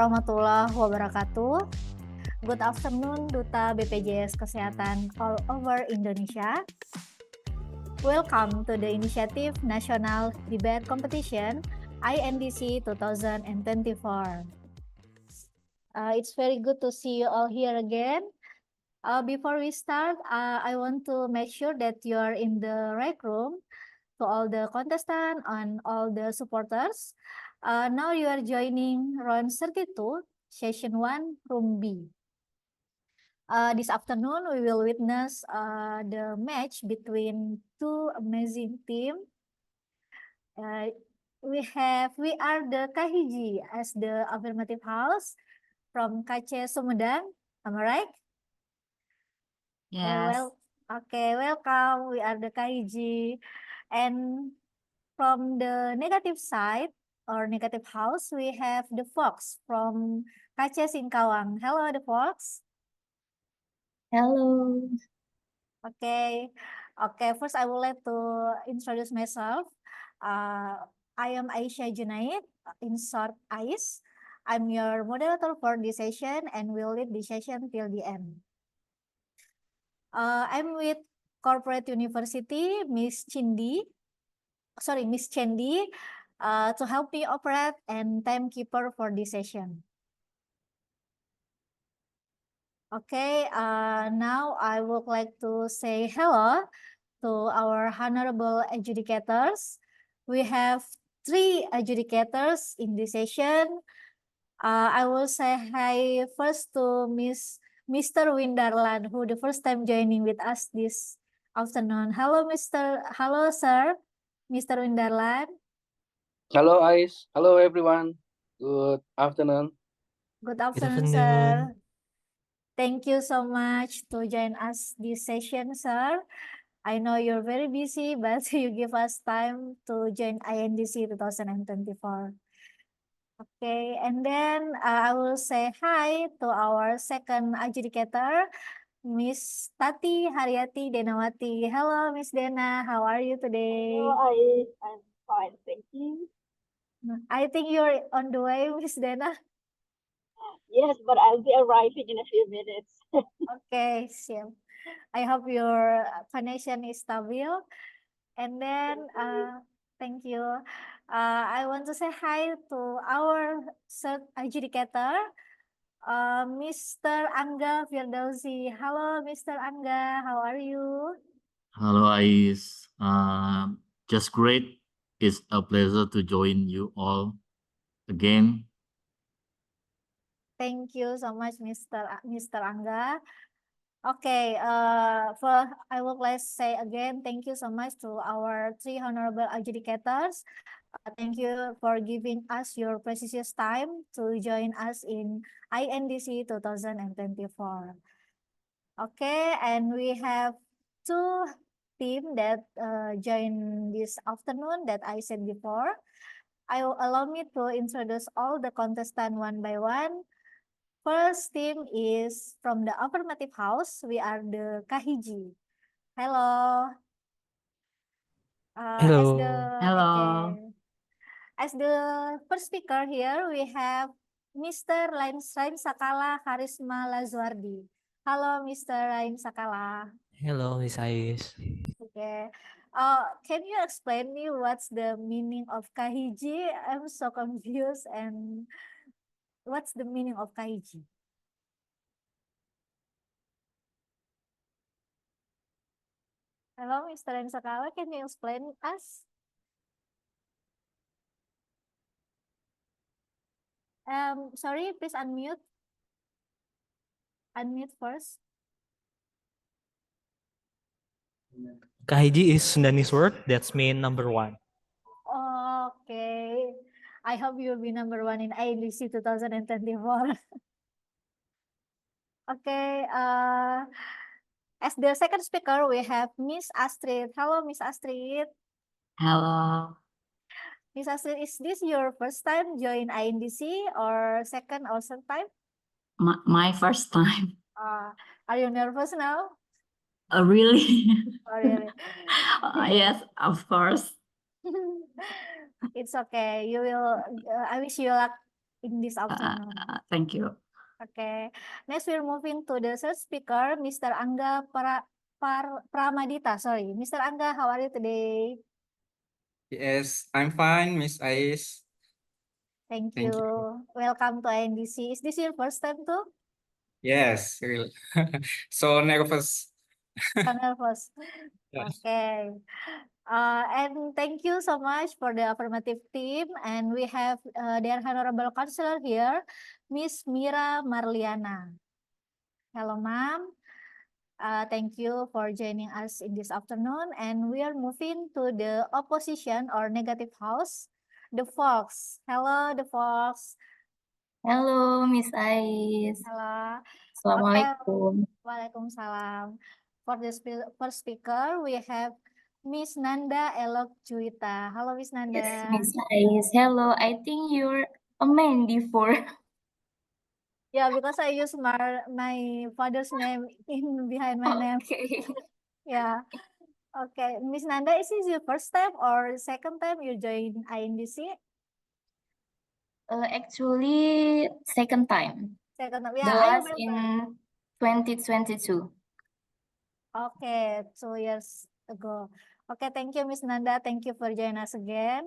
warahmatullahi wabarakatuh. Good afternoon, Duta BPJS Kesehatan all over Indonesia. Welcome to the Initiative National Debate Competition INDC 2024. It's very good to see you all here again. Before we start, I want to make sure that you are in the right room. To all the contestants and all the supporters, now you are joining round 32, session 1, room B. This afternoon, we will witness the match between two amazing teams. We are the Kahiji as the affirmative house from Kace Sumedang. Am I right? Yes. Okay, welcome. We are the Kahiji. And from the negative side or negative house, we have the Fox from Kace Singkawang. Hello, the Fox. Hello. Okay. First I would like to introduce myself. I am Aisyah Junaid, in short Ais. I'm your moderator for this session and will lead the session till the end. I'm with Corporate University, Miss Chendi, to help me operate and timekeeper for this session. Okay, now I would like to say hello to our honorable adjudicators. We have 3 adjudicators in this session. I will say hi first to Mr. Windarlan, who the first time joining with us this afternoon. Hello, sir, Mr. Windarlan. Hello, Ais. Hello, everyone. Good afternoon. Good afternoon, sir. Thank you so much to join us this session, sir. I know you're very busy, but you give us time to join INDC 2024. Okay, and then I will say hi to our second adjudicator, Miss Tati Haryati Denawati. Hello, Miss Dena. How are you today? Hello, I'm fine, thank you. I think you're on the way, Miss Dena. Yes, but I'll be arriving in a few minutes. Okay, so I hope your connection is stable. And then, thank you. I want to say hi to our third adjudicator, Mr. Angga Firdausi. Hello, Mr. Angga. How are you? Hello, Ais. Just great. It's a pleasure to join you all again. Thank you so much, Mr. Angga. Okay, I would like to say again, thank you so much to our 3 honorable adjudicators. Thank you for giving us your precious time to join us in INDC 2024. Okay, and we have 2 teams that join this afternoon that I said before. Allow me to introduce all the contestants one by one. First team is from the affirmative house. We are the Kahiji. Hello. Hello. Hello. As the first speaker here, we have Mr. Rain Sakala Karisma Lazuardi. Hello, Mr. Rain Sakala. Hello, Miss Ais. Okay. Can you explain me what's the meaning of Kahiji? I'm so confused. And what's the meaning of Kahiji? Hello, Mr. Rain Sakala. Can you explain us? Sorry, please unmute. Unmute first. Kahiji is Sundanese word that's mean number 1. Okay. I hope you'll be number 1 in INDC 2024. Okay. As the second speaker, we have Miss Astrid. Hello, Miss Astrid. Hello. Miss Astrid, is this your first time join INDC or second or third time? My first time. Are you nervous now? Really? Oh, really? Yes, of course. It's okay. You will. I wish you luck in this afternoon. Thank you. Okay, next we're moving to the third speaker, Mr. Angga Pramadita. Sorry, Mr. Angga, how are you today? Yes, I'm fine, Miss Ais. Thank Thank you. you. Welcome to INDC. Is this your first time too? Yes, really. So nervous. So nervous. Yes. Okay. And thank you so much for the affirmative team. And we have their honorable counselor here, Miss Mira Marliana. Hello, ma'am. Thank you for joining us in this afternoon. And we are moving to the opposition or negative house, the Fox. Hello, the Fox. Halo, Miss Ais. Hello. Okay. Assalamualaikum. Waalaikumsalam. For the first speaker, we have Miss Nanda Elok Juwita. Hello, Miss Nanda. Yes, Miss Ais. Hello, I think you're a man before. Yeah, because I use my father's name in behind my name. Okay. Yeah. Okay, Miss Nanda, is this your first time or second time you join INDC? Actually, second time. Second time. The Yeah, I last remember. in 2022. Okay, 2 years ago. Okay, thank you, Miss Nanda. Thank you for joining us again.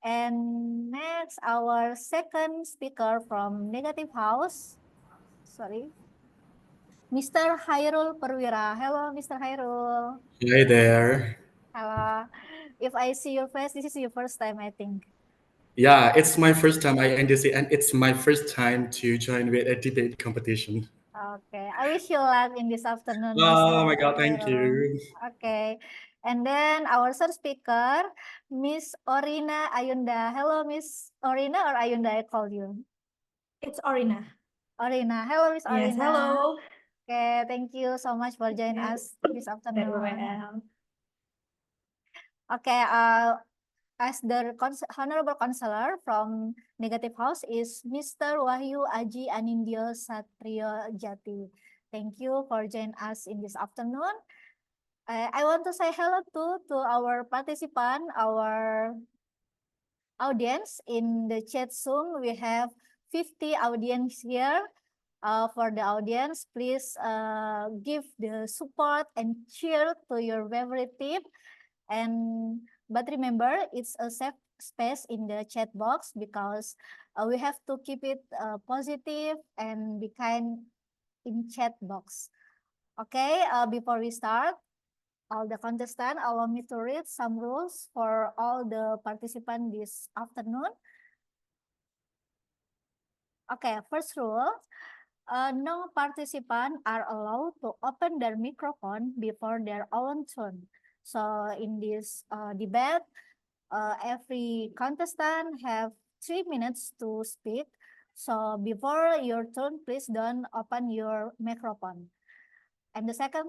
And next, our second speaker from Negative House. Sorry. Mr. Hairul Perwira. Hello, Mr. Hairul. Hi there. Hello. If I see your face, this is your first time, I think. Yeah, it's my first time INDC and it's my first time to join with a debate competition. Okay, I wish you luck in this afternoon, Oh Mr. my God, thank Hairul. you. Okay, and then our third speaker, Miss Orina Ayunda. Hello, Miss Orina or Ayunda, I call you. It's Orina. Orina. Hello, Miss Orina. Yes, hello. Okay, thank you so much for joining us this afternoon. Very well. Okay, as the honorable counselor from Negative House is Mr. Wahyu Aji Anindyo Satrio Jati. Thank you for joining us in this afternoon. I want to say hello to our participant, our audience in the chat Zoom. We have 50 audience here. For the audience, please give the support and cheer to your favorite team. But remember, it's a safe space in the chat box because we have to keep it positive and be kind in chat box. Okay, before we start, all the contestants, allow me to read some rules for all the participants this afternoon. Okay, first rule, no participants are allowed to open their microphone before their own turn. So in this debate, every contestant have 3 minutes to speak. So before your turn, please don't open your microphone. And the second,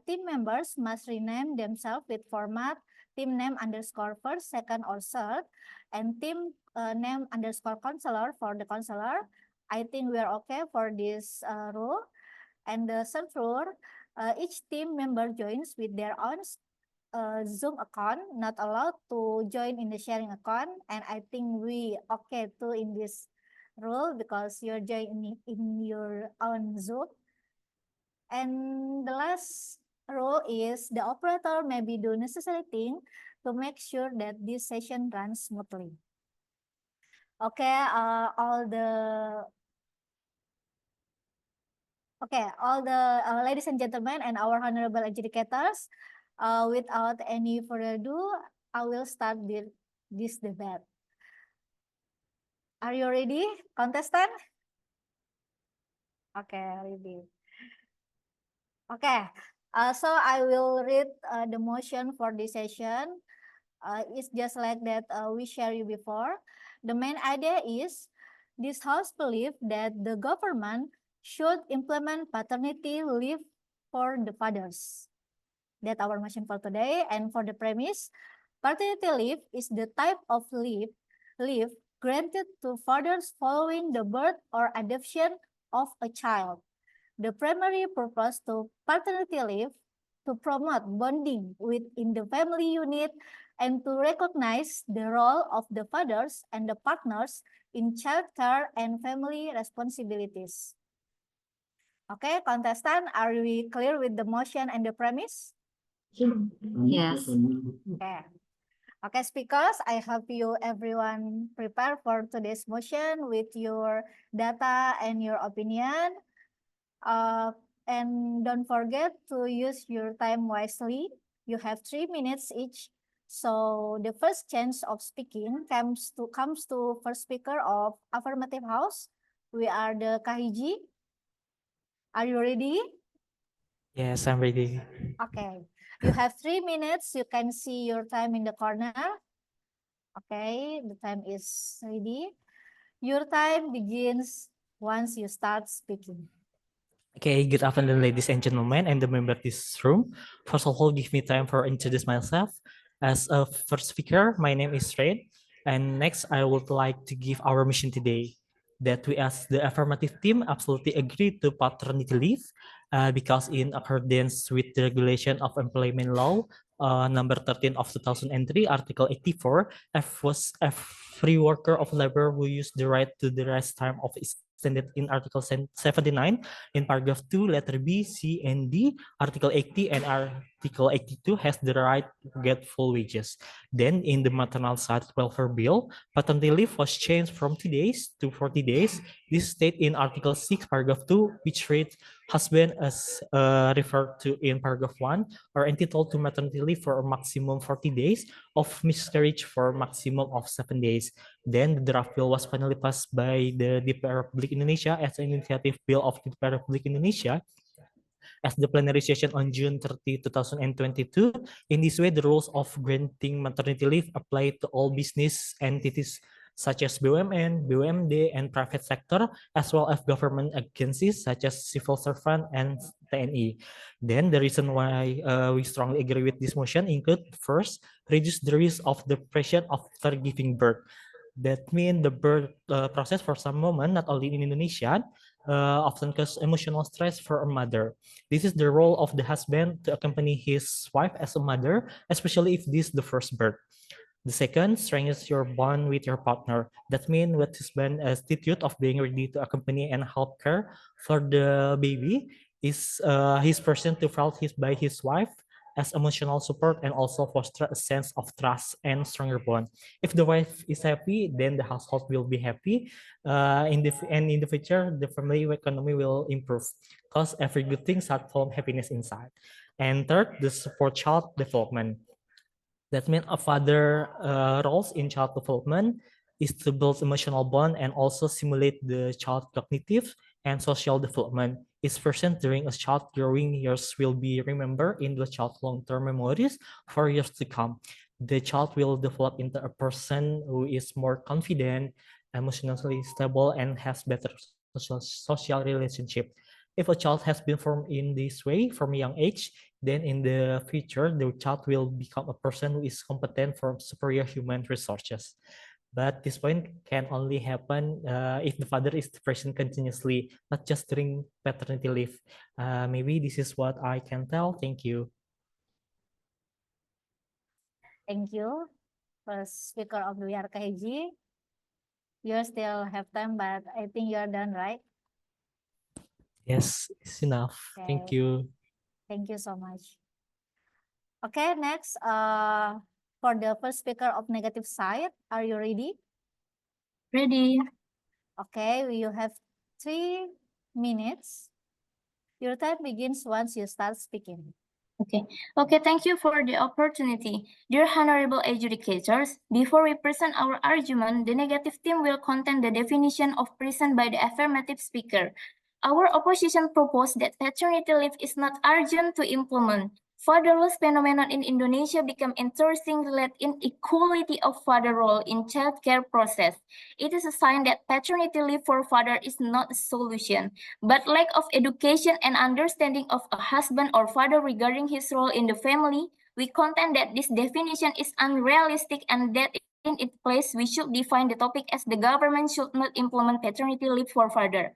team members must rename themselves with format team name underscore first, second, or third, and team name underscore counselor for the counselor. I think we are okay for this rule. And the third rule, each team member joins with their own Zoom account, not allowed to join in the sharing account. And I think we okay too in this rule because you're joining in your own Zoom. And the last rule is the operator may be do necessary thing to make sure that this session runs smoothly. Okay, all the ladies and gentlemen and our honorable educators, without any further ado, I will start this debate. Are you ready, contestant? Okay, ready. Okay, so I will read the motion for this session. It's just like that we share you before. The main idea is this house believes that the government should implement paternity leave for the fathers. That's our motion for today. And for the premise, paternity leave is the type of leave granted to fathers following the birth or adoption of a child. The primary purpose to paternity leave to promote bonding within the family unit and to recognize the role of the fathers and the partners in childcare and family responsibilities. Okay, contestant, are we clear with the motion and the premise? Yes. Okay. Okay, speakers, I hope you everyone prepare for today's motion with your data and your opinion. And don't forget to use your time wisely. You have 3 minutes each. So the first chance of speaking comes to first speaker of affirmative house. We are the Kahiji. Are you ready? Yes, I'm ready. Okay. You have 3 minutes. You can see your time in the corner. Okay, the time is ready. Your time begins once you start speaking. Okay, good afternoon, ladies and gentlemen, and the member of this room. First of all, give me time for introduce myself. As a first speaker, my name is Red, and next I would like to give our mission today. That we as the affirmative team absolutely agree to paternity leave because in accordance with the regulation of employment law number 13 of 2003, Article 84, every worker of labor will use the right to the rest time of extended in Article 79 in paragraph 2, letter B, C, and D. Article 80 and Article 82 has the right to get full wages. Then in the maternal child welfare bill, paternity leave was changed from 2 days to 40 days. This state in Article 6, paragraph 2, which reads, husband as referred to in paragraph 1 are entitled to maternity leave for a maximum 40 days, of miscarriage for a maximum of 7 days. Then the draft bill was finally passed by the DPR Republik Indonesia as an initiative bill of the DPR Republik Indonesia as the plenary session on June 30, 2022. In this way, the rules of granting maternity leave apply to all business entities such as BUMN, BUMD, and private sector, as well as government agencies such as civil servant and TNI. Then the reason why we strongly agree with this motion include, first, reduce the risk of depression after giving birth. That means the birth process for some women, not only in Indonesia, often cause emotional stress for a mother. This is the role of the husband to accompany his wife as a mother, especially if this is the first birth. The second, strengthens your bond with your partner. That means what husband attitude of being ready to accompany and help care for the baby is his person to felt by his wife as emotional support and also foster a sense of trust and stronger bond. If the wife is happy, then the household will be happy. In the future, the family economy will improve because every good thing starts from happiness inside. And third, the support child development. That means a father roles in child development is to build emotional bond and also simulate the child cognitive and social development. Each person during a child growing years will be remembered in the child long-term memories for years to come. The child will develop into a person who is more confident, emotionally stable, and has better social relationship. If a child has been formed in this way from a young age, then in the future, the child will become a person who is competent for superior human resources. But this point can only happen if the father is present continuously, not just during paternity leave. Maybe this is what I can tell. Thank you. Thank you. First speaker of the KG. You still have time, but I think you are done, right? Yes, it's enough. Thank Okay. you. Thank you so much. Okay, next, for the first speaker of negative side, are you ready? Ready? Okay, you have 3 minutes. Your time begins once you start speaking. Okay, thank you for the opportunity. Dear honorable adjudicators, before we present our argument, the negative team will contain the definition of prison by the affirmative speaker. Our opposition proposed that paternity leave is not urgent to implement. Fatherless phenomenon in Indonesia become interesting related inequality of father role in childcare process. It is a sign that paternity leave for father is not a solution, but lack of education and understanding of a husband or father regarding his role in the family, we contend that this definition is unrealistic and that in its place we should define the topic as the government should not implement paternity leave for father.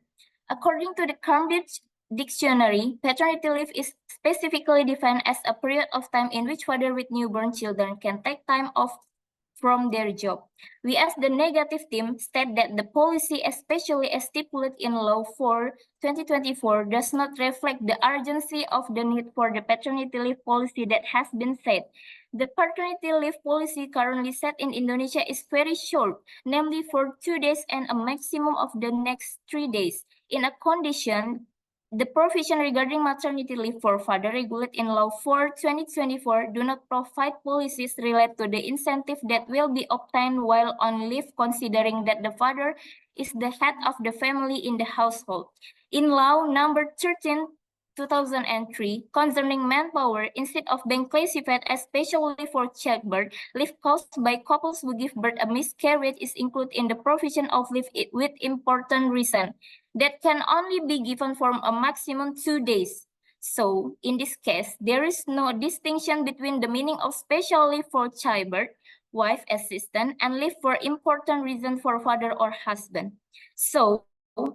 According to the Cambridge Dictionary, paternity leave is specifically defined as a period of time in which father with newborn children can take time off from their job. We as the negative team state that the policy, especially as stipulated in Law 4/2024, does not reflect the urgency of the need for the paternity leave policy that has been set. The paternity leave policy currently set in Indonesia is very short, namely for 2 days and a maximum of the next 3 days. In a condition, the provision regarding maternity leave for father regulated in Law 4/2024 do not provide policies related to the incentive that will be obtained while on leave, considering that the father is the head of the family in the household. In Law number 13/2003 concerning manpower, instead of being classified as specially for childbirth, leave caused by couples who give birth a miscarriage is included in the provision of leave with important reason that can only be given for a maximum 2 days. So, in this case, there is no distinction between the meaning of special leave for childbirth, wife assistant, and leave for important reason for father or husband. So,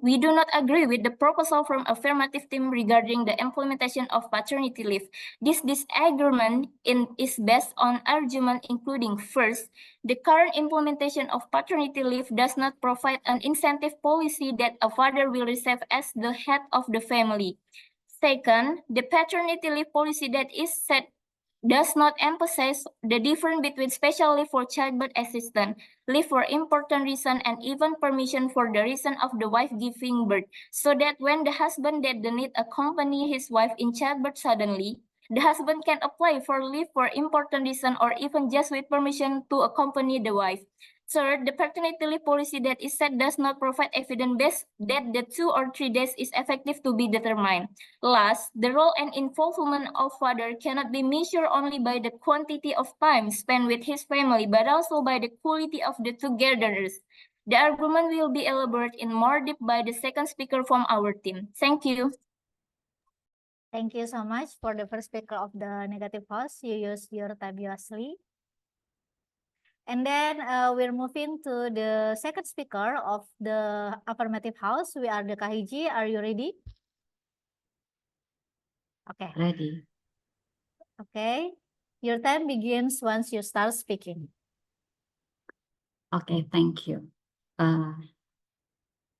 we do not agree with the proposal from affirmative team regarding the implementation of paternity leave. This disagreement is based on argument including first, the current implementation of paternity leave does not provide an incentive policy that a father will receive as the head of the family. Second, the paternity leave policy that is set does not emphasize the difference between special leave for childbirth assistant, leave for important reason, and even permission for the reason of the wife giving birth, so that when the husband that the need accompany his wife in childbirth suddenly, the husband can apply for leave for important reason or even just with permission to accompany the wife. Third, the paternity leave policy that is set does not provide evidence based that the 2 or 3 days is effective to be determined. Last, the role and involvement of father cannot be measured only by the quantity of time spent with his family, but also by the quality of the togetherness. The argument will be elaborated in more depth by the second speaker from our team. Thank you. Thank you so much for the first speaker of the negative house. You used your time wisely. And then we're moving to the second speaker of the affirmative house. We are the Kahiji. Are you ready? Okay. Ready. Okay. Your time begins once you start speaking. Okay, thank you.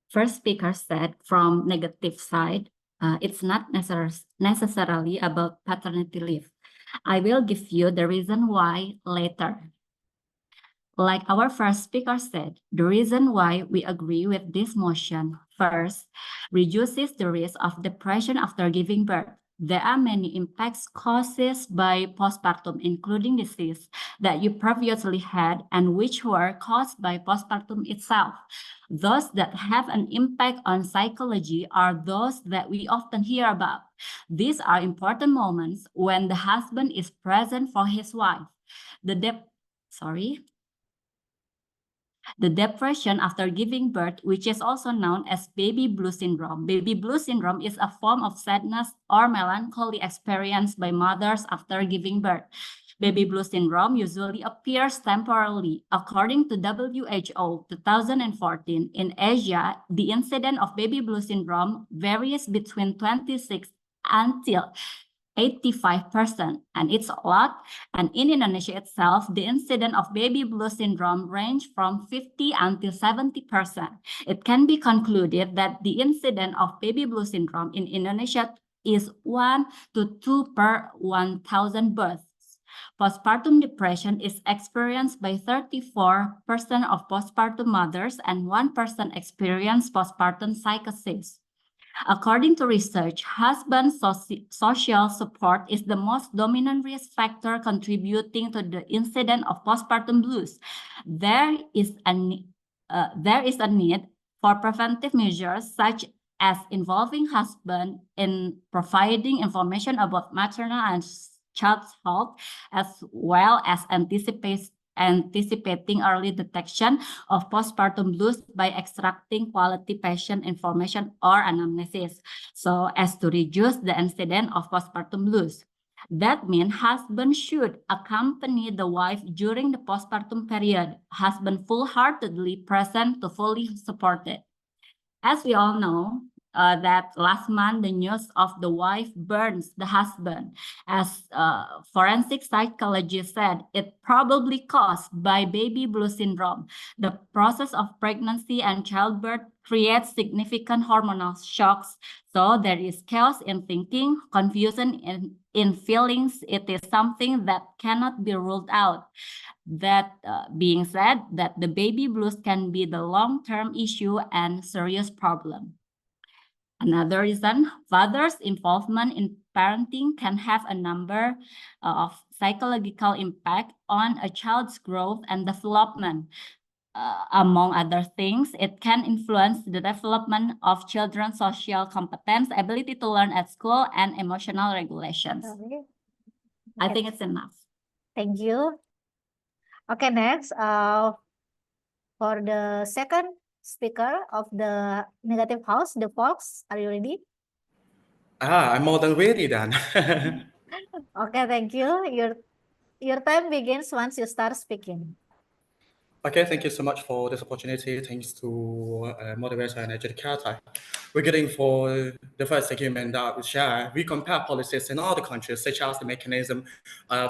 First speaker said from negative side, it's not necessarily about paternity leave. I will give you the reason why later. Like our first speaker said, the reason why we agree with this motion, first, reduces the risk of depression after giving birth. There are many impacts caused by postpartum, including disease that you previously had and which were caused by postpartum itself. Those that have an impact on psychology are those that we often hear about. These are important moments when the husband is present for his wife. The depression after giving birth, which is also known as baby blue syndrome. Baby blue syndrome is a form of sadness or melancholy experienced by mothers after giving birth. Baby blue syndrome usually appears temporarily. According to WHO 2014, in Asia, the incidence of baby blue syndrome varies between 26 until 85%, and it's a lot. And in Indonesia itself, the incidence of baby blue syndrome range from 50 until 70%. It can be concluded that the incidence of baby blue syndrome in Indonesia is 1 to 2 per 1,000 births. Postpartum depression is experienced by 34% of postpartum mothers and 1% experience postpartum psychosis. According to research, husband social support is the most dominant risk factor contributing to the incidence of postpartum blues. There is a need for preventive measures such as involving husband in providing information about maternal and child's health, as well as anticipating early detection of postpartum blues by extracting quality patient information or anamnesis, so as to reduce the incidence of postpartum blues. That means husband should accompany the wife during the postpartum period, husband full-heartedly present to fully support it. As we all know, that last month the news of the wife burns the husband. As forensic psychologist said, it probably caused by baby blue syndrome. The process of pregnancy and childbirth creates significant hormonal shocks. So there is chaos in thinking, confusion in feelings. It is something that cannot be ruled out. That being said, that the baby blues can be the long-term issue and serious problem. Another reason, fathers' involvement in parenting can have a number of psychological impact on a child's growth and development. Among other things, it can influence the development of children's social competence, ability to learn at school, and emotional regulations. Sorry. I Okay, think it's enough. thank you. Okay, next, for the second speaker of the negative house, the Fox, are you ready? I'm more than ready then. Okay, thank you. Your time begins once you start speaking. Okay, thank you so much for this opportunity. Thanks to moderator and educator. We're getting for the first argument that we share. We compare policies in other countries, such as the mechanism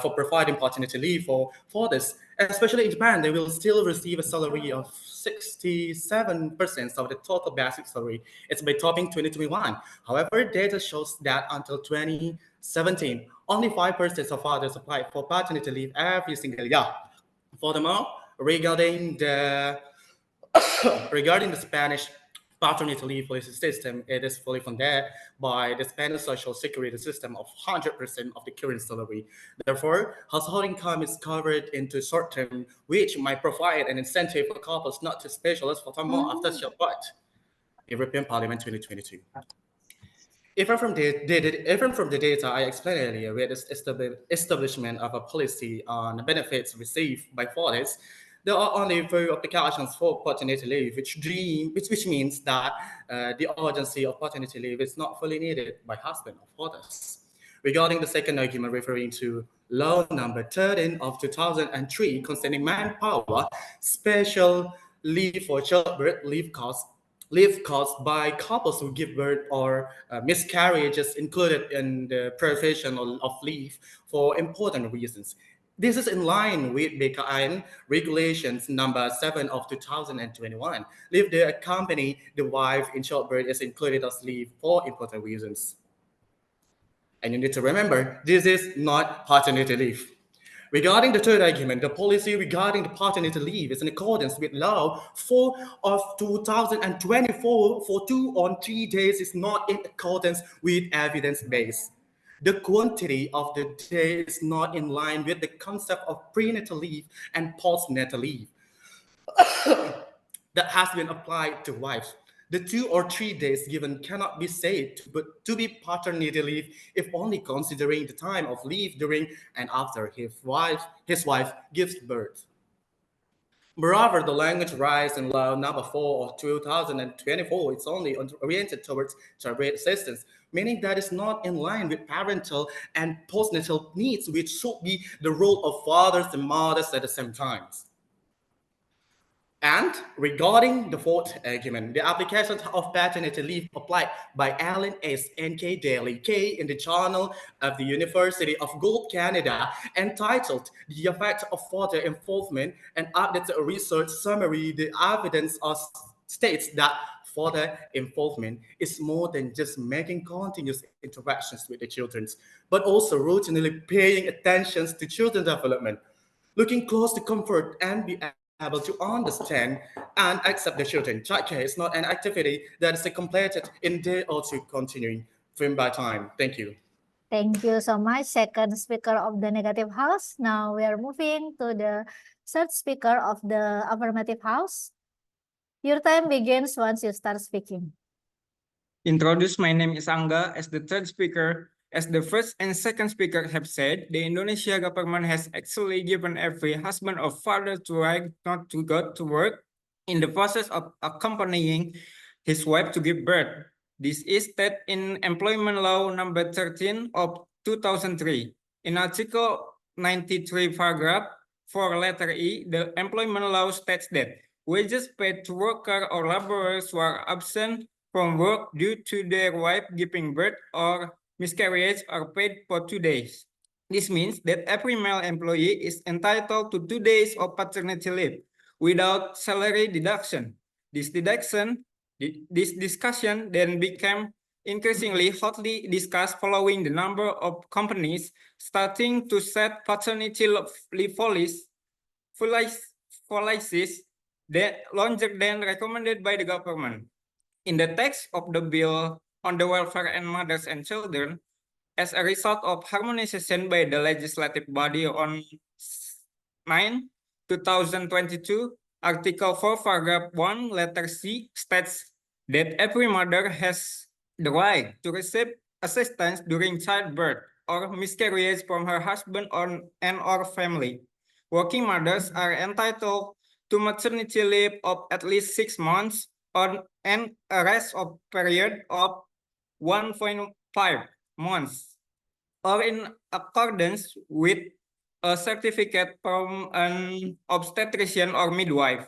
for providing paternity leave for fathers. Especially in Japan, they will still receive a salary of 67% of the total basic salary. It's by topping 2021. However, data shows that until 2017, only 5% of fathers applied for paternity leave every single year. Furthermore, regarding the Spanish paternity leave policy system, it is fully funded by the Spanish social security system of 100% of the current salary. Therefore, household income is covered into short term, which might provide an incentive for couples not to specialize for time more after childbirth. European Parliament 2022. Even from the data I explained earlier, with the establishment of a policy on benefits received by fathers, there are only few applications for paternity leave, which means that the urgency of paternity leave is not fully needed by husbands or fathers. Regarding the second argument referring to law number 13 of 2003 concerning manpower, special leave for childbirth leave caused by couples who give birth or miscarriages included in the provision of leave for important reasons. This is in line with BKN regulations number 7 of 2021. Leave to accompany the wife in childbirth is included as leave for important reasons. And you need to remember, this is not paternity leave. Regarding the third argument, the policy regarding the paternity leave is in accordance with Law 4 of 2024 for 2 or 3 days is not in accordance with evidence base. The quantity of the day is not in line with the concept of prenatal leave and postnatal leave that has been applied to wives. The 2 or 3 days given cannot be said to be paternity leave if only considering the time of leave during and after his wife gives birth. Moreover, the language rise in law number 4 of 2024 is only oriented towards childbirth assistance, meaning that it's not in line with parental and postnatal needs, which should be the role of fathers and mothers at the same time. And regarding the fourth argument, the application of paternity leave applied by Alan S. N.K. Daly K. in the Journal of the University of Guelph, Canada, entitled The Effect of Father Involvement and updated research summary, the evidence states that father involvement is more than just making continuous interactions with the children, but also routinely paying attention to children's development, looking close to comfort and be able to understand and accept the children. Childcare is not an activity that is completed in a day or two continuing frame by time. Thank you. Thank you so much, second speaker of the negative house. Now we are moving to the third speaker of the affirmative house. Your time begins once you start speaking. Introduce, my name is Angga as the third speaker. As the first and second speaker have said, the Indonesia government has actually given every husband or father the right not to go to work in the process of accompanying his wife to give birth. This is stated in Employment Law number 13 of 2003. In Article 93, paragraph 4, letter E, the employment law states that wages paid to workers or laborers who are absent from work due to their wife giving birth or miscarriage are paid for 2 days. This means that every male employee is entitled to 2 days of paternity leave without salary deduction. This discussion then became increasingly hotly discussed following the number of companies starting to set paternity leave policies that longer than recommended by the government. In the text of the bill on the welfare and mothers and children, as a result of harmonization by the legislative body on 9, 2022, Article 4, paragraph 1, letter C states that every mother has the right to receive assistance during childbirth or miscarriage from her husband or family. Working mothers are entitled to maternity leave of at least 6 months and a rest of period of 1.5 months, or in accordance with a certificate from an obstetrician or midwife,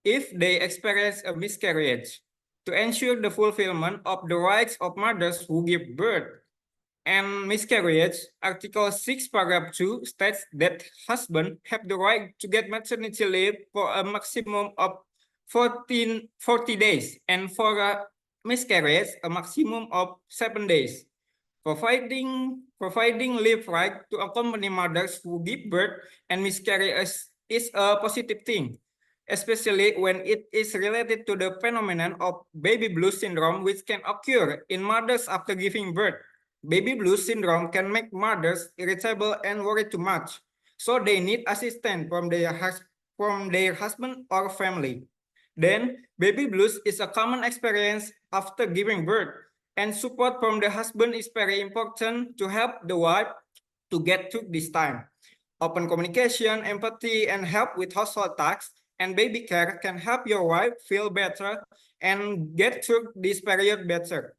if they experience a miscarriage, to ensure the fulfillment of the rights of mothers who give birth and miscarriage. Article 6, paragraph 2 states that husbands have the right to get maternity leave for a maximum of 40 days, and for a miscarriage, a maximum of 7 days. Providing leave right to accompany mothers who give birth and miscarry is a positive thing, especially when it is related to the phenomenon of baby blues syndrome, which can occur in mothers after giving birth. Baby blues syndrome can make mothers irritable and worry too much, so they need assistance from their husband or family. Then, baby blues is a common experience after giving birth, and support from the husband is very important to help the wife to get through this time. Open communication, empathy, and help with household tasks and baby care can help your wife feel better and get through this period better.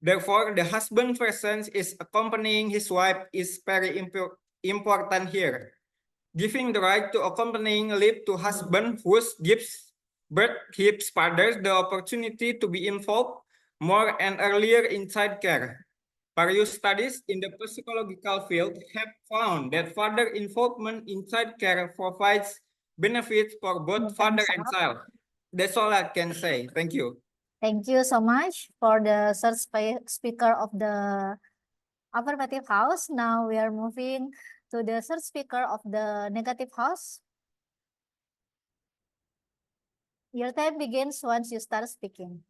Therefore, the husband's presence is accompanying his wife is very important here. Giving the right to accompanying leave to husband who gives birth gives fathers the opportunity to be involved more and earlier in child care. Various studies in the psychological field have found that father involvement in child care provides benefits for both father and child. That's all I can say. Thank you. Thank you so much for the third speaker of the affirmative house. Now we are moving to the third speaker of the negative house. Your time begins once you start speaking.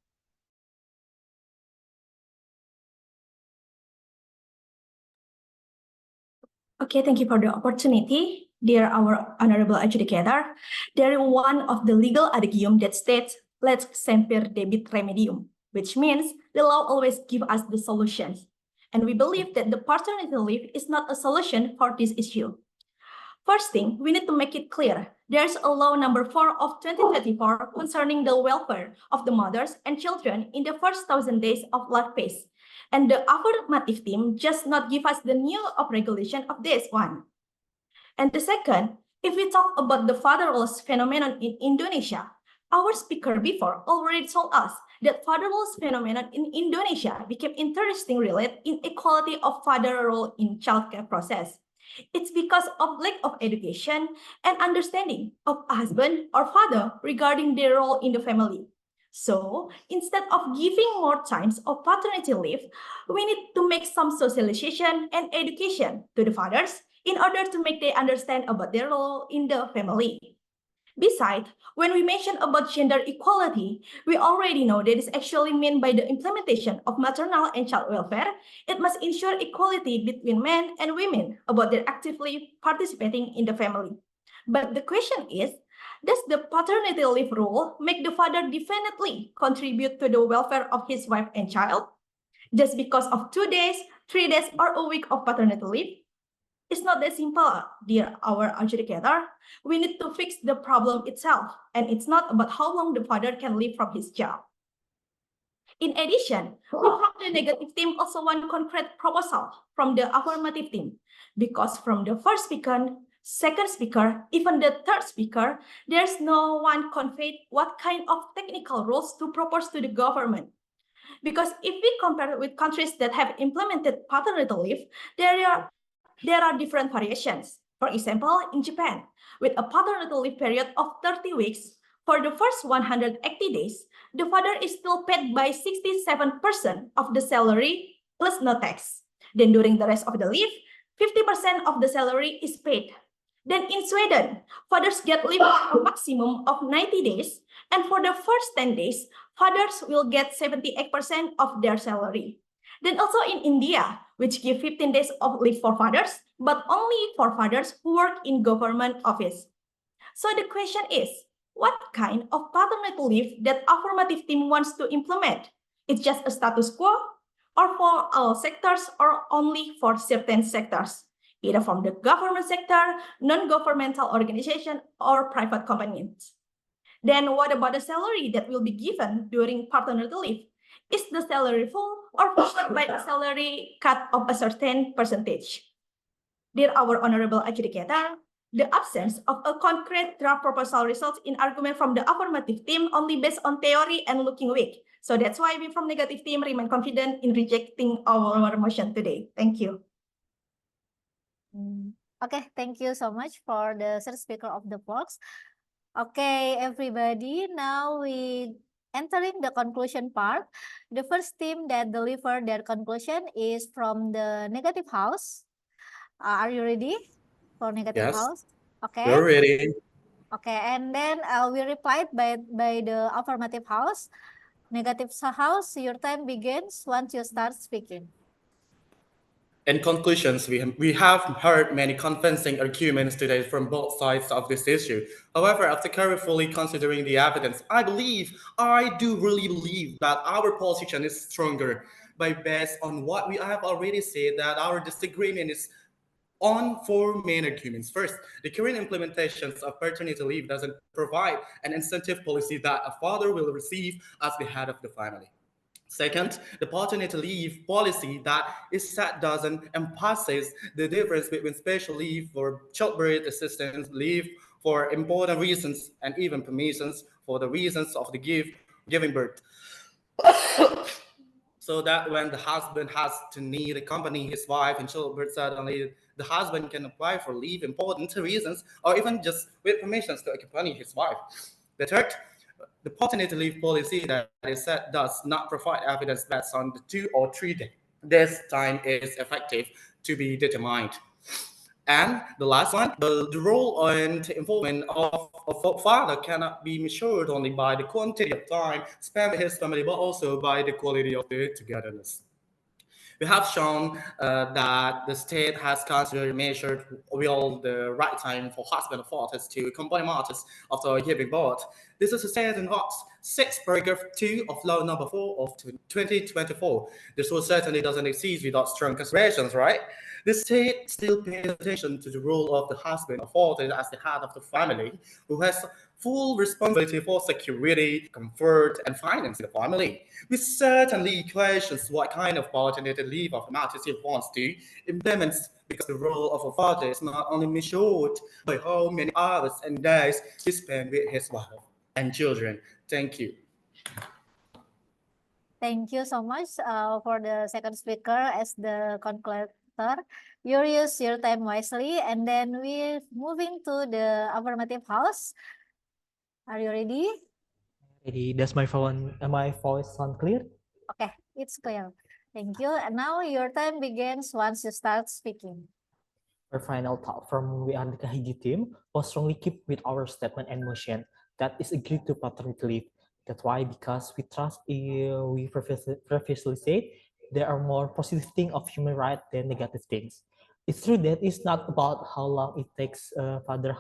Okay, thank you for the opportunity. Dear our honorable adjudicator, there is one of the legal adagium that states, lex semper debit remedium, which means the law always gives us the solutions. And we believe that the paternity leave is not a solution for this issue. First thing, we need to make it clear. There's a law number 4 of 2024 concerning the welfare of the mothers and children in the first 1,000 days of life phase. And the affirmative team just not give us the new of regulation of this one. And the second, if we talk about the fatherless phenomenon in Indonesia, our speaker before already told us that fatherless phenomenon in Indonesia became interesting related in equality of father role in childcare process. It's because of lack of education and understanding of husband or father regarding their role in the family. So instead of giving more times of paternity leave, we need to make some socialization and education to the fathers in order to make they understand about their role in the family. Besides, when we mention about gender equality, we already know that is actually meant by the implementation of maternal and child welfare. It must ensure equality between men and women about their actively participating in the family. But the question is, does the paternity leave rule make the father definitely contribute to the welfare of his wife and child? Just because of 2 days, 3 days, or a week of paternity leave? It's not that simple, dear our adjudicator. We need to fix the problem itself, and it's not about how long the father can leave from his job. In addition, we from the negative team also want concrete proposal from the affirmative team, because from the first speaker, second speaker, even the third speaker, there's no one conveyed what kind of technical rules to propose to the government. because if we compare with countries that have implemented paternity leave, there are different variations. For example, in Japan, with a paternity leave period of 30 weeks, for the first 180 days, the father is still paid by 67% of the salary plus no tax. Then during the rest of the leave, 50% of the salary is paid. Then in Sweden, fathers get leave for a maximum of 90 days, and for the first 10 days, fathers will get 78% of their salary. Then also in India, which give 15 days of leave for fathers, but only for fathers who work in government office. So the question is, what kind of paternity leave that affirmative team wants to implement? It's just a status quo, or for all sectors, or only for certain sectors, either from the government sector, non-governmental organization, or private companies. Then what about the salary that will be given during paternity leave? Is the salary full or followed by a salary cut of a certain percentage? Dear our honorable adjudicator, the absence of a concrete draft proposal results in argument from the affirmative team only based on theory and looking weak. So that's why we from negative team remain confident in rejecting our motion today. Thank you. Okay, thank you so much for the third speaker of the box. Okay, everybody, now we entering the conclusion part. The first team that delivered their conclusion is from the negative house. Are you ready for negative Yes, house? Okay. we're ready. Okay, and then we replied by the affirmative house. Negative house, your time begins once you start speaking. In conclusions, we have heard many convincing arguments today from both sides of this issue. However, after carefully considering the evidence, I do really believe that our position is stronger based on what we have already said, that our disagreement is on four main arguments. First, the current implementations of paternity leave doesn't provide an incentive policy that a father will receive as the head of the family. Second, the paternity leave policy that is set doesn't emphasize the difference between special leave for childbirth assistance, leave for important reasons, and even permissions for the reasons of the giving birth. So that when the husband has to need to accompany his wife in childbirth, suddenly the husband can apply for leave, important reasons, or even just with permissions to accompany his wife. The third, the paternity leave policy that is set does not provide evidence based on the 2 or 3 days. This time is effective to be determined. And the last one, the role and involvement of a father cannot be measured only by the quantity of time spent with his family, but also by the quality of the togetherness. We have shown that the state has considered measured will the right time for husband and fathers to accompany mothers after giving birth. This is stated in Article 6, paragraph 2 of Law number 4 of 2024. This rule certainly doesn't exist without strong considerations, right? The state still pays attention to the role of the husband or father as the head of the family, who has full responsibility for security, comfort, and finance in the family. We certainly question what kind of paternity leave of maternity wants to implement, because the role of a father is not only measured by how many hours and days he spends with his wife and children. Thank you. Thank you so much for the second speaker as the concluder. You use your time wisely, and then we're moving to the affirmative house. Are you ready? Ready. Does my voice sound clear? Okay, it's clear. Thank you. And now your time begins once you start speaking. Our final thought from we are the Kahiji team will strongly keep with our statement and motion that is agreed to paternity leave. That's why, because we trust, we previously said, there are more positive things of human rights than negative things. It's true that it's not about how long it takes father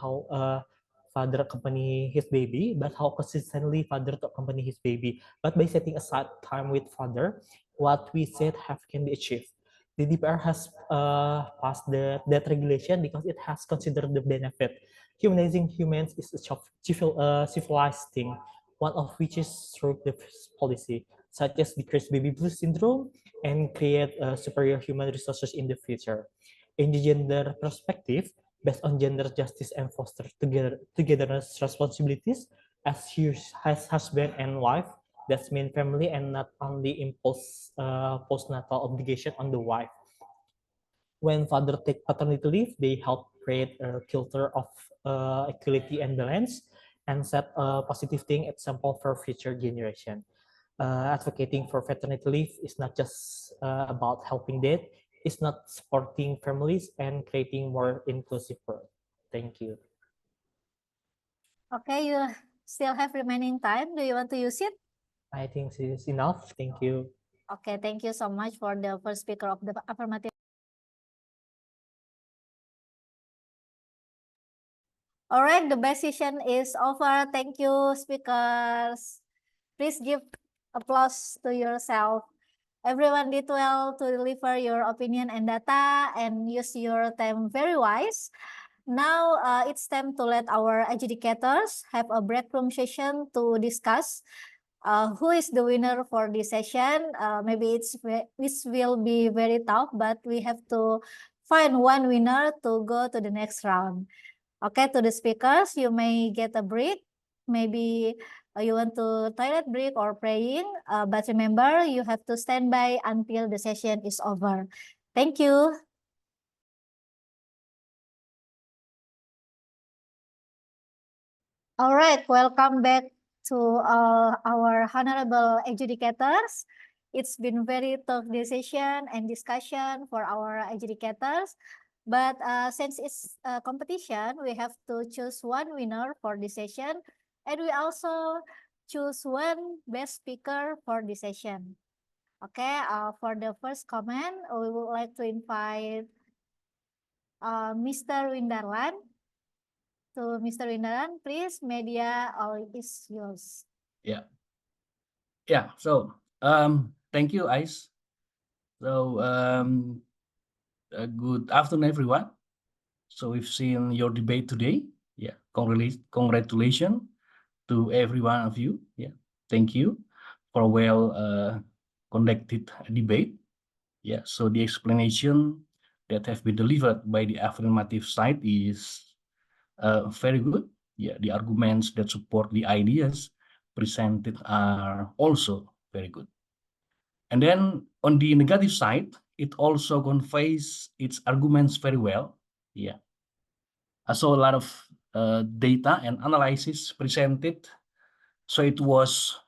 accompany his baby, but how consistently father to accompany his baby. But by setting aside time with father, what we said can be achieved. The DPR has passed that regulation because it has considered the benefit. Humanizing humans is a civilized thing, one of which is through the policy, such as decrease baby blues syndrome and create superior human resources in the future. In the gender perspective, based on gender justice and foster togetherness responsibilities as husband and wife, That's mean family and not only impose postnatal obligation on the wife. When father take paternity leave, they help create a culture of equality and balance and set a positive thing example for future generation. Advocating for paternity leave is not just about helping dad, it's not supporting families and creating more inclusive world. Thank you. Okay, you still have remaining time. Do you want to use it? I think this is enough. Thank you. Okay, thank you so much for the first speaker of the affirmative. All right, the best session is over. Thank you, speakers. Please give applause to yourself. Everyone did well to deliver your opinion and data and use your time very wise. Now it's time to let our adjudicators have a break room session to discuss who is the winner for this session. Maybe this will be very tough, but we have to find one winner to go to the next round. Okay, to the speakers, you may get a break. Maybe you want to toilet break or praying, but remember, you have to stand by until the session is over. Thank you. All right, welcome back to our honorable adjudicators. It's been very tough decision and discussion for our adjudicators. But since it's a competition, we have to choose one winner for this session. And we also choose one best speaker for this session. Okay, for the first comment, we would like to invite Mr. Windarlan. So, Mr. Windarlan, please, media all is yours. Yeah. So thank you, Ais. So good afternoon, everyone. So we've seen your debate today. Yeah, congratulations to every one of you. Yeah, thank you for well conducted debate. Yeah, so the explanation that have been delivered by the affirmative side is very good. Yeah, the arguments that support the ideas presented are also very good. And then on the negative side, it also conveys its arguments very well. Yeah. I saw a lot of data and analysis presented. So it was,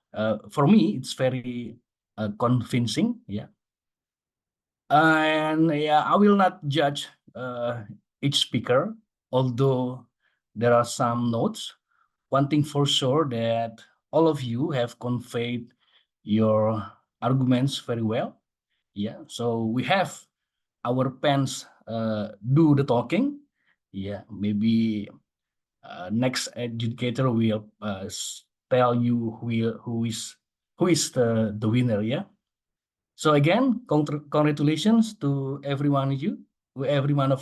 for me, it's very convincing. Yeah. And yeah, I will not judge each speaker, although there are some notes. One thing for sure that all of you have conveyed your arguments very well. Yeah, so we have our pens do the talking. Yeah, maybe next adjudicator will tell you who is the winner. Yeah. So again, congratulations to every one of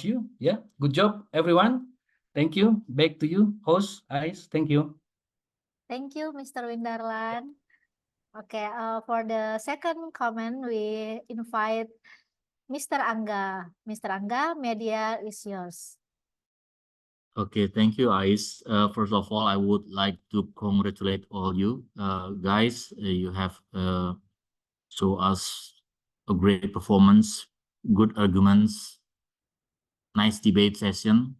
you. Yeah, good job, everyone. Thank you. Back to you, host, Ais. Thank you. Thank you, Mr. Windarlan. Okay, for the second comment, we invite Mr. Angga. Mr. Angga, media is yours. Okay, thank you, Ais. First of all, I would like to congratulate all you guys. You have show us a great performance, good arguments, nice debate session.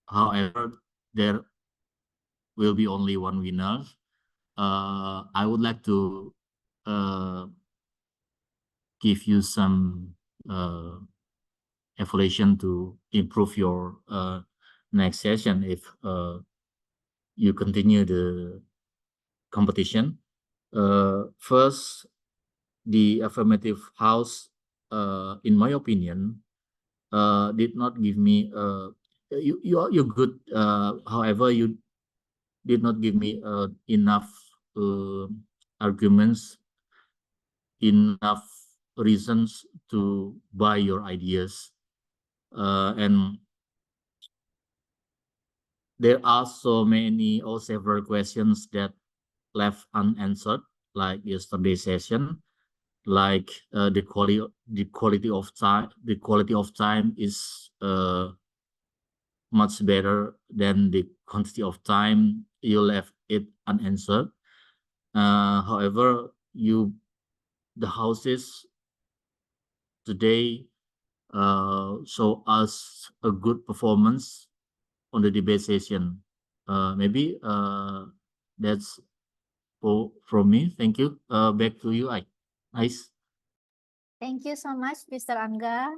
However, there will be only one winner. I would like to give you some evaluation to improve your next session if you continue the competition. First, the affirmative house, in my opinion, did not give me you're good. However, you did not give me enough arguments, enough reasons to buy your ideas, and there are so many or several questions that left unanswered, like yesterday's session, like the quality of time. The quality of time is much better than the quantity of time. you left it unanswered. However, the houses today show us a good performance on the debate session. Maybe that's all from me. Thank you. Back to you, Ais. Thank you so much, Mr. Angga.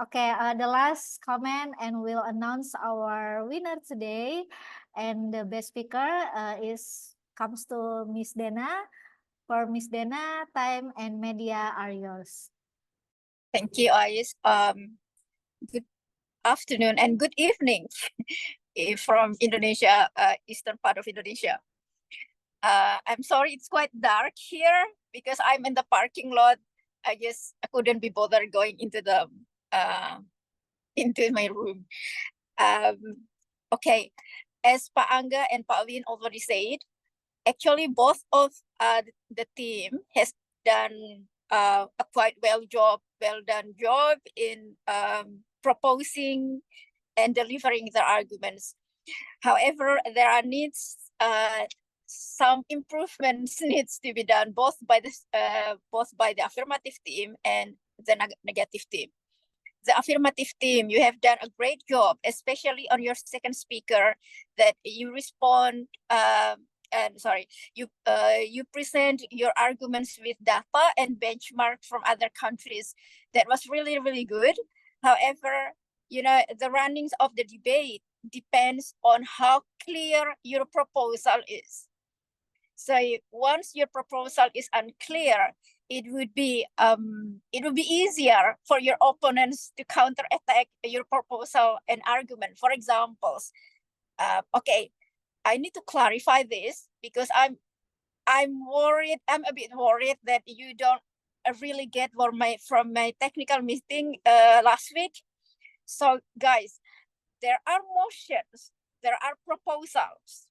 Okay, the last comment, and we'll announce our winner today. And the best speaker comes to Miss Dena. For Miss Dena, time and media are yours. Thank you, Ais. Good afternoon and good evening from Indonesia, eastern part of Indonesia. I'm sorry, it's quite dark here because I'm in the parking lot. I couldn't be bothered going into the into my room. Okay, as Pak Angga and Pak Win already said, actually both of the team has done a quite well done job in proposing and delivering the arguments. However, there are some improvements needs to be done both by the affirmative team and the negative team. The affirmative team, you have done a great job, especially on your second speaker, that you respond. You present your arguments with data and benchmark from other countries. That was really, really good. However, the runnings of the debate depends on how clear your proposal is. So once your proposal is unclear, it would be easier for your opponents to counterattack your proposal and argument. For example, okay, I need to clarify this because I'm a bit worried that you don't really get from my technical meeting last week. So guys, there are motions, there are proposals.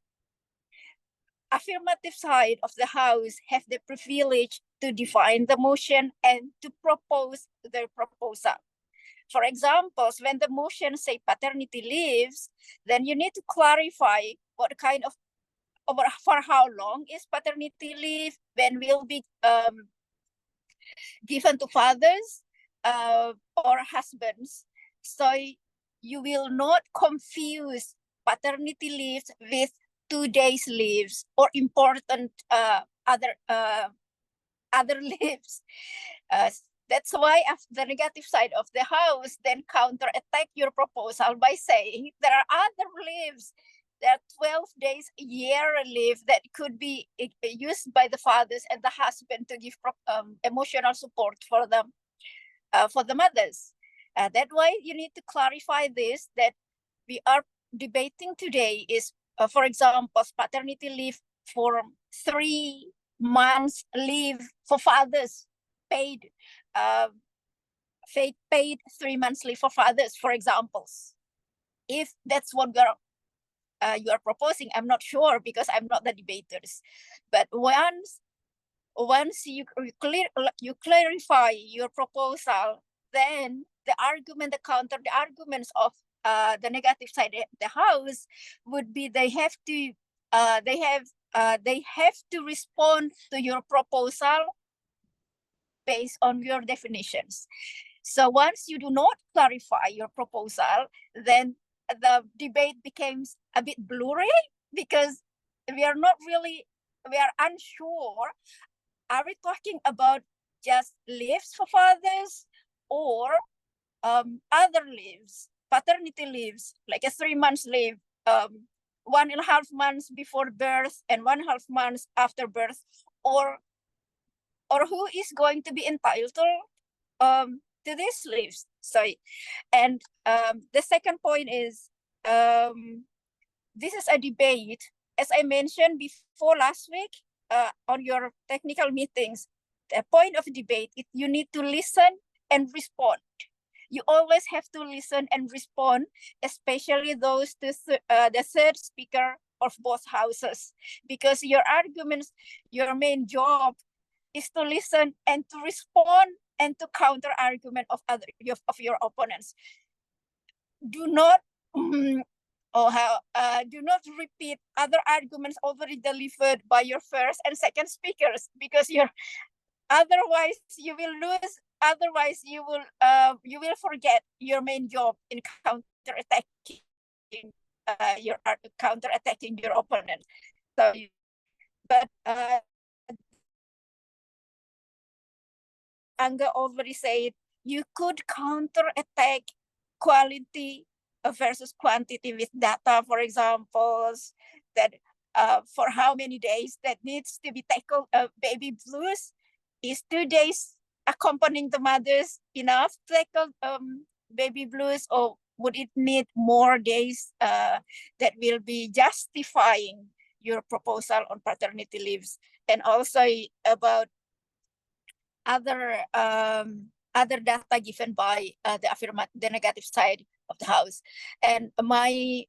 Affirmative side of the House have the privilege to define the motion and to propose their proposal. For example, when the motion say paternity leaves, then you need to clarify what kind of, for how long is paternity leave, when will be given to fathers or husbands. So you will not confuse paternity leaves with 2 days leaves or important other leaves. That's why the negative side of the House then counterattack your proposal by saying there are other leaves. There are 12 days a year leave that could be used by the fathers and the husband to give emotional support for them, for the mothers. That's why you need to clarify this, that we are debating today is, for example, paternity leave for 3 months leave for fathers, paid 3 months leave for fathers, for examples. If that's what you are proposing, I'm not sure because I'm not the debaters. But once you clarify your proposal, then the counter arguments of the negative side of the House would be they have to respond to your proposal based on your definitions. So once you do not clarify your proposal, then the debate becomes a bit blurry because we are unsure. Are we talking about just leaves for fathers or other leaves, paternity leaves, like a 3 months leave, 1.5 months before birth and 1.5 months after birth, or who is going to be entitled to these leaves? So, and the second point is, this is a debate, as I mentioned before last week on your technical meetings. The point of debate is you need to listen and respond. You always have to listen and respond, especially the third speaker of both houses, because your arguments, your main job is to listen and to respond and to counter argument of your opponents. Do not or how do not repeat other arguments already delivered by your first and second speakers, because otherwise you will lose. Otherwise you will forget your main job in counterattacking your opponent. So, but Angga already said you could counterattack quality versus quantity with data, for example, that for how many days that needs to be tackled. Baby blues, is 2 days accompanying the mothers enough to tackle baby blues, or would it need more days that will be justifying your proposal on paternity leaves? And also about other data given by the negative side of the House. And my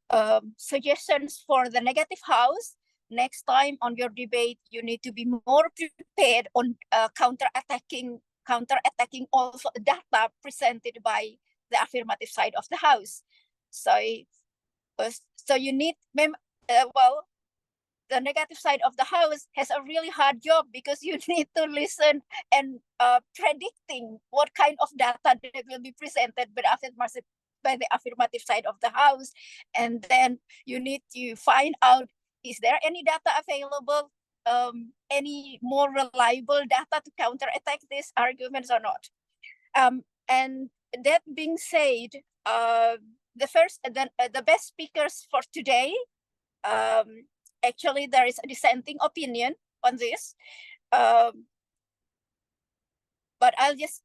suggestions for the negative House: next time on your debate, you need to be more prepared on counterattacking also data presented by the affirmative side of the House. So you need, the negative side of the House has a really hard job, because you need to listen and predicting what kind of data that will be presented by the affirmative side of the House. And then you need to find out, is there any data available, any more reliable data to counterattack these arguments or not? And that being said, the best speakers for today, actually, there is a dissenting opinion on this, but I'll just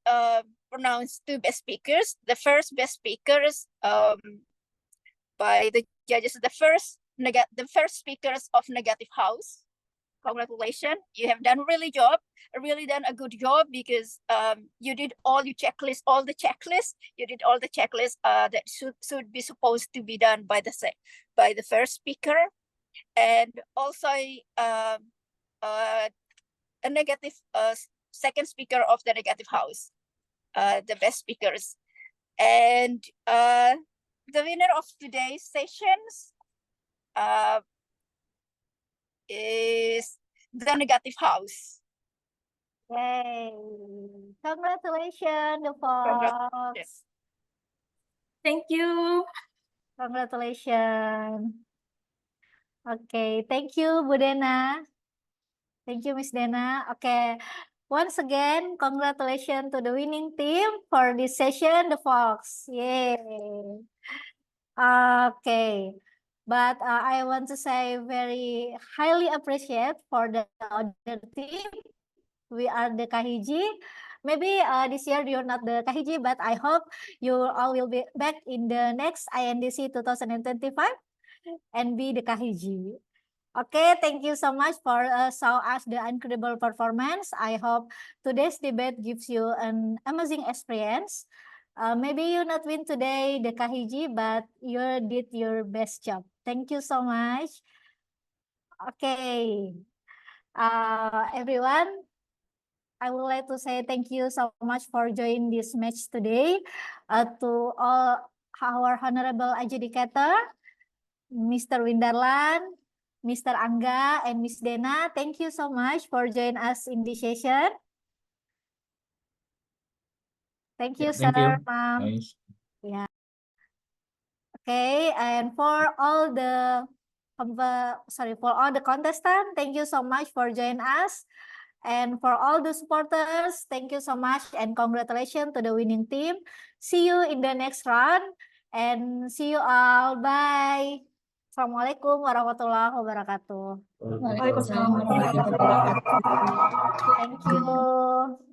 pronounce 2 best speakers. The first best speakers by the judges, the first speakers of negative House. Congratulations, you have done really done a good job, because you did all the checklists. You did all the checklists that should be supposed to be done by the first speaker. And also a negative second speaker of the negative House, the best speakers. And the winner of today's sessions is the negative House. Yay! Congratulations, the Fox. Thank you. Congratulations. Okay, thank you, Bu Dena. Thank you, Miss Dena. Okay, once again, congratulations to the winning team for this session, the Fox. Yay! Okay, but I want to say very highly appreciate for the other team. We are the Kahiji. Maybe this year you're not the Kahiji, but I hope you all will be back in the next INDC 2025 and be the Kahiji. Okay, thank you so much for show us the incredible performance. I hope today's debate gives you an amazing experience. Maybe you not win today the Kahiji, but you did your best job. Thank you so much. Okay, everyone, I would like to say thank you so much for joining this match today. To all our honorable adjudicator, Mr. Windarlan, Mr. Angga, and Miss Dena, thank you so much for joining us in this session. Thank you, Thank sir, you. ma'am. Nice. Yeah. Okay, and for all the contestants, thank you so much for joining us. And for all the supporters, thank you so much and congratulations to the winning team. See you in the next round and see you all. Bye. Assalamualaikum warahmatullahi wabarakatuh. Waalaikumsalam warahmatullahi wabarakatuh. Thank you.